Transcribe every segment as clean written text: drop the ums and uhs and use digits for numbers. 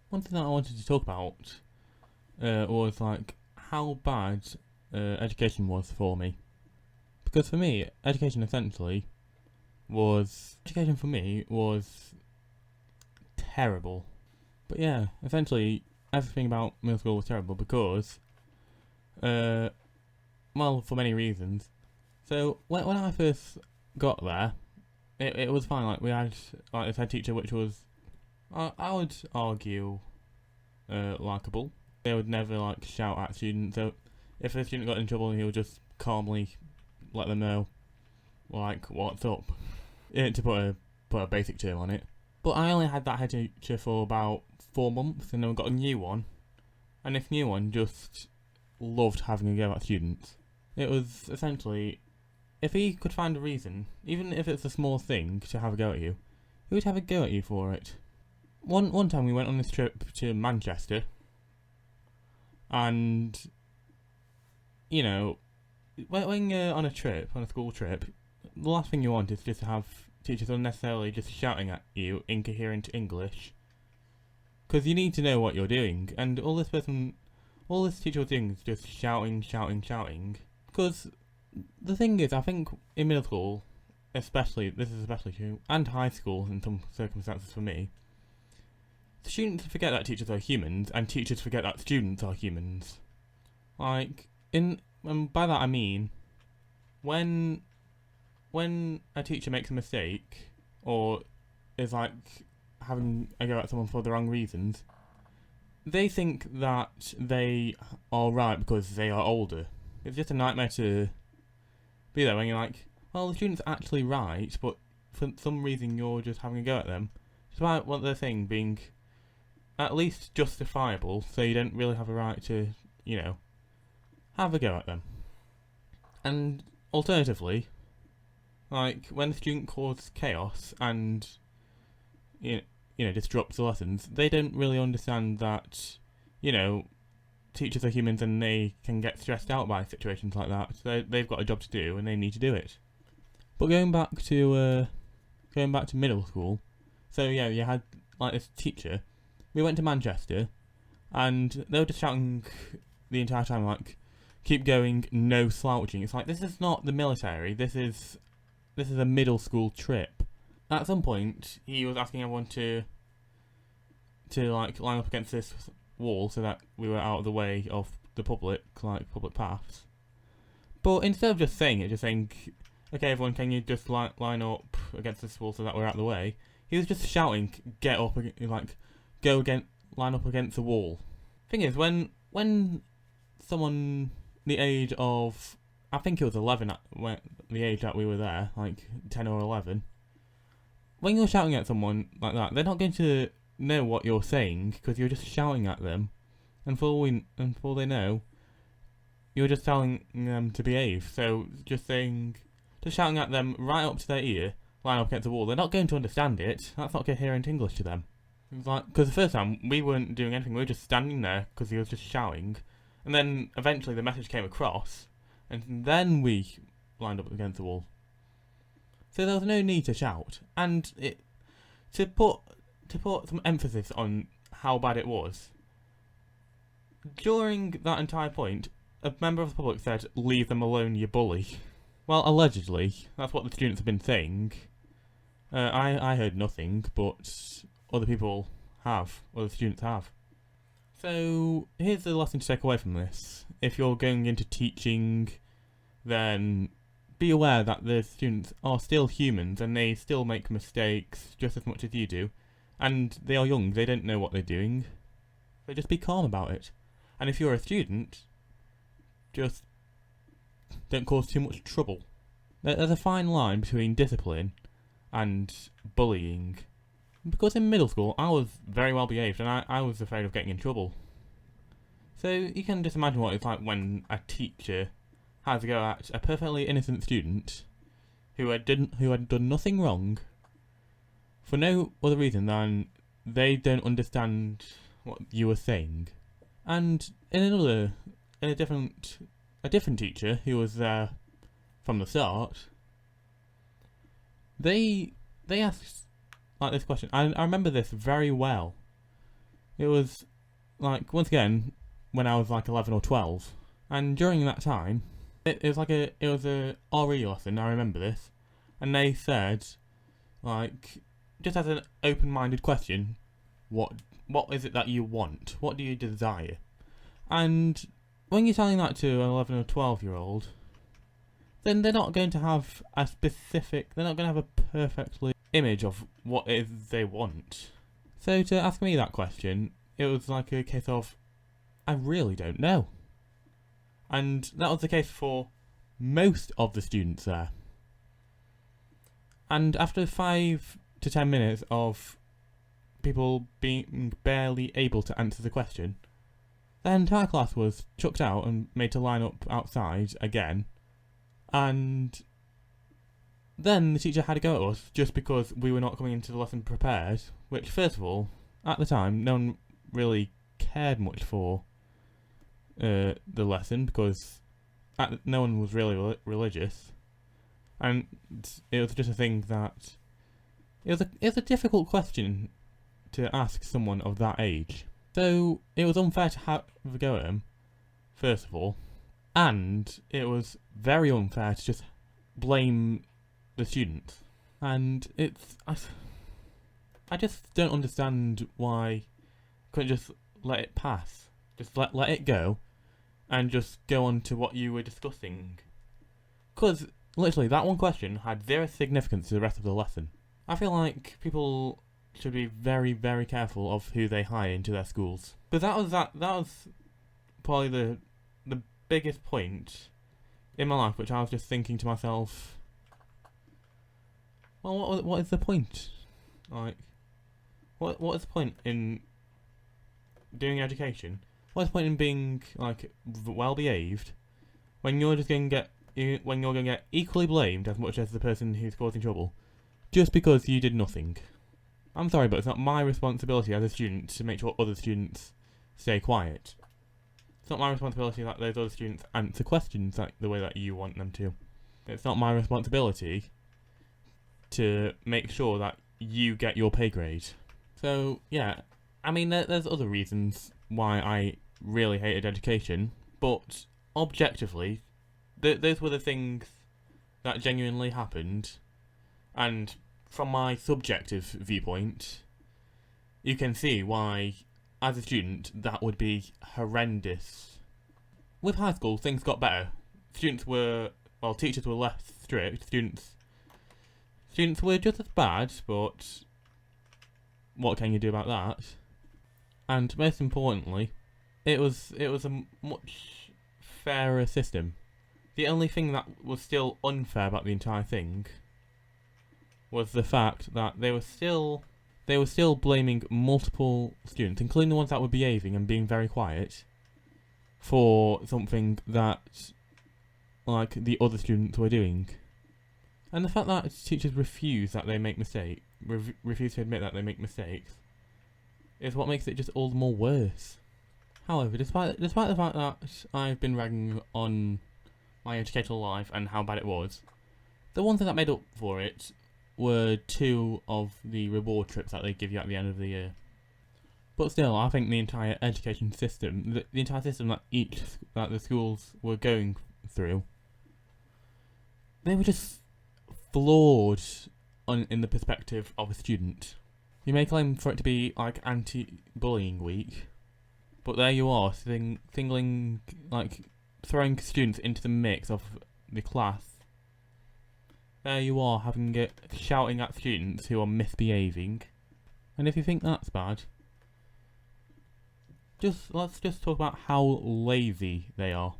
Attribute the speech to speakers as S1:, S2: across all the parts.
S1: one thing that I wanted to talk about was like how bad education was for me. Because for me, education for me was terrible. But yeah, essentially everything about middle school was terrible because, uh, well, for many reasons. So when I first got there, it was fine. Like we had like this head teacher, which was I would argue likable. They would never like shout at students. So if a student got in trouble, he would just calmly let them know, like, what's up. To put a basic term on it. But I only had that head teacher for about 4 months, and then we got a new one. And this new one just loved having a go at students. It was essentially, if he could find a reason, even if it's a small thing, to have a go at you, he would have a go at you for it. One time we went on this trip to Manchester, and you know, when you're on a trip, on a school trip, the last thing you want is just to have teachers unnecessarily just shouting at you incoherent English, because you need to know what you're doing. And all this teacher was doing is just shouting. Because the thing is, I think in middle school, especially true, and high school in some circumstances for me, students forget that teachers are humans, and teachers forget that students are humans. And by that I mean, when a teacher makes a mistake, or is like having a go at someone for the wrong reasons, they think that they are right because they are older. It's just a nightmare to be there when you're like, well, the student's actually right, but for some reason you're just having a go at them, despite what they're saying being at least justifiable, so you don't really have a right to, have a go at them. And alternatively, like when the student causes chaos and disrupts the lessons, they don't really understand that teachers are humans and they can get stressed out by situations like that. So they've got a job to do and they need to do it. But going back to middle school, so yeah, you had like this teacher. We went to Manchester, and they were just shouting the entire time, like, "Keep going, no slouching." It's like, this is not the military. This is a middle school trip. At some point, he was asking everyone to like line up against this wall so that we were out of the way of the public paths. But instead of just saying it, just saying, "Okay, everyone, can you just line up against this wall so that we're out of the way?" He was just shouting, "Get up!" Like, go again, line up against the wall. Thing is, when someone the age of, I think it was 11 when the age that we were there, like 10 or 11, when you're shouting at someone like that, they're not going to know what you're saying because you're just shouting at them, and for all they know, you're just telling them to behave. So just shouting at them right up to their ear, line up against the wall, they're not going to understand it. That's not coherent English to them. Because the first time we weren't doing anything, we were just standing there because he was just shouting, and then eventually the message came across, and then we lined up against the wall. So there was no need to shout, and to put some emphasis on how bad it was. During that entire point, a member of the public said, "Leave them alone, you bully." Well, allegedly, that's what the students have been saying. I heard nothing, but other students have. So here's the lesson to take away from this. If you're going into teaching, then be aware that the students are still humans and they still make mistakes just as much as you do. And they are young, they don't know what they're doing. So just be calm about it. And if you're a student, just don't cause too much trouble. There's a fine line between discipline and bullying. Because in middle school, I was very well behaved and I was afraid of getting in trouble. So you can just imagine what it's like when a teacher has a go at a perfectly innocent student who had done nothing wrong for no other reason than they don't understand what you were saying. And a different teacher who was there from the start, they asked like this question. I remember this very well. It was, like, once again, when I was like 11 or 12. And during that time, it was a RE lesson, I remember this. And they said, like, just as an open-minded question, what is it that you want? What do you desire? And when you're telling that to an 11 or 12-year-old, then they're not going to have a specific, they're not going to have a perfectly image of what it is they want. So to ask me that question, it was like a case of, I really don't know. And that was the case for most of the students there. And after 5 to 10 minutes of people being barely able to answer the question, the entire class was chucked out and made to line up outside again. And then the teacher had to go at us just because we were not coming into the lesson prepared, which, first of all, at the time, no one really cared much for the lesson because no one was really religious. And it was just a thing that it was a difficult question to ask someone of that age. So it was unfair to have a go at him, first of all, and it was very unfair to just blame the students. And I just don't understand why you couldn't just let it pass. Just let it go, and just go on to what you were discussing. Because literally that one question had zero significance to the rest of the lesson. I feel like people should be very, very careful of who they hire into their schools. Because that was probably the biggest point in my life, which I was just thinking to myself, well, what is the point? Like, what is the point in doing education? What is the point in being like well behaved when you're just going to get equally blamed as much as the person who's causing trouble just because you did nothing? I'm sorry, but it's not my responsibility as a student to make sure other students stay quiet. It's not my responsibility that those other students answer questions like the way that you want them to. It's not my responsibility to make sure that you get your pay grade. So, yeah, I mean, there's other reasons why I really hated education, but objectively, those were the things that genuinely happened, and from my subjective viewpoint, you can see why, as a student, that would be horrendous. With high school, things got better. Teachers were less strict. Students were just as bad, but what can you do about that? And most importantly, it was a much fairer system. The only thing that was still unfair about the entire thing was the fact that they were still blaming multiple students, including the ones that were behaving and being very quiet, for something that like the other students were doing. And the fact that teachers refuse that they make mistakes, refuse to admit that they make mistakes, is what makes it just all the more worse. However, despite the fact that I've been ragging on my educational life and how bad it was, the one thing that made up for it were 2 of the reward trips that they give you at the end of the year. But still, I think the entire education system, the entire system that the schools were going through, they were just flawed in the perspective of a student. You may claim for it to be like anti-bullying week, but there you are, throwing students into the mix of the class. There you are, shouting at students who are misbehaving. And if you think that's bad, let's just talk about how lazy they are.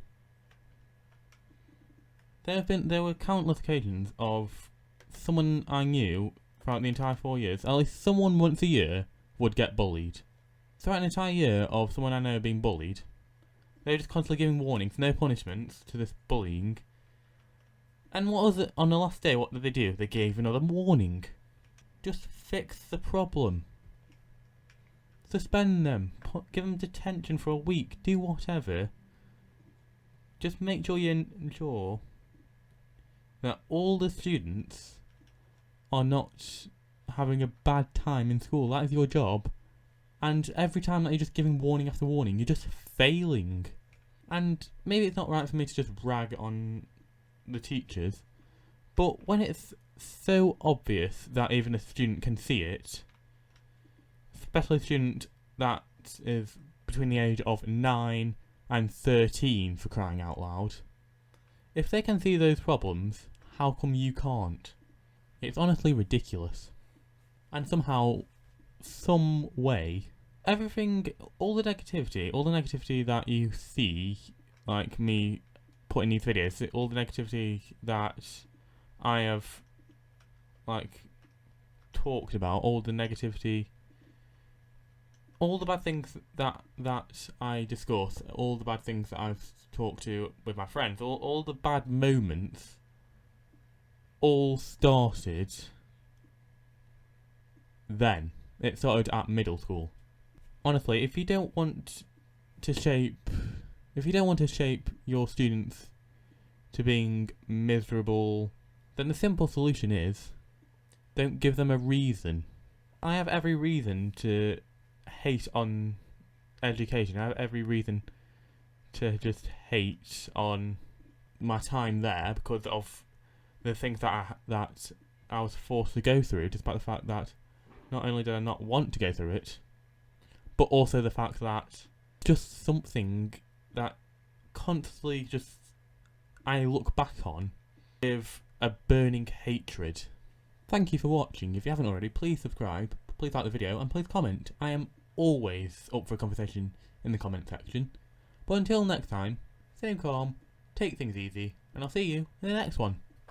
S1: There were countless occasions of someone I knew throughout the entire 4 years, at least someone once a year would get bullied. Throughout an entire year of someone I know being bullied, they were just constantly giving warnings, no punishments to this bullying. And what was it, on the last day, what did they do? They gave another warning. Just fix the problem. Suspend them, give them detention for a week, do whatever. Just make sure you ensure that all the students are not having a bad time in school. That is your job. And every time that you're just giving warning after warning, you're just failing. And maybe it's not right for me to just rag on the teachers, but when it's so obvious that even a student can see it, especially a student that is between the age of 9 and 13, for crying out loud, if they can see those problems, how come you can't? It's honestly ridiculous. And somehow, some way, everything, all the negativity that you see, like me putting these videos, all the negativity that I have, like, talked about, all the negativity, all the bad things that I discuss, all the bad things that I've talked to with my friends, all the bad moments, all started then. It started at middle school. Honestly, if you don't want to shape your students to being miserable, then the simple solution is, don't give them a reason. I have every reason to hate on education. I have every reason to just hate on my time there because of the things that I was forced to go through, despite the fact that not only did I not want to go through it, but also the fact that just something that constantly just I look back on with a burning hatred. Thank you for watching. If you haven't already, please subscribe, please like the video, and please comment. I am always up for a conversation in the comment section. But until next time, stay calm, take things easy, and I'll see you in the next one.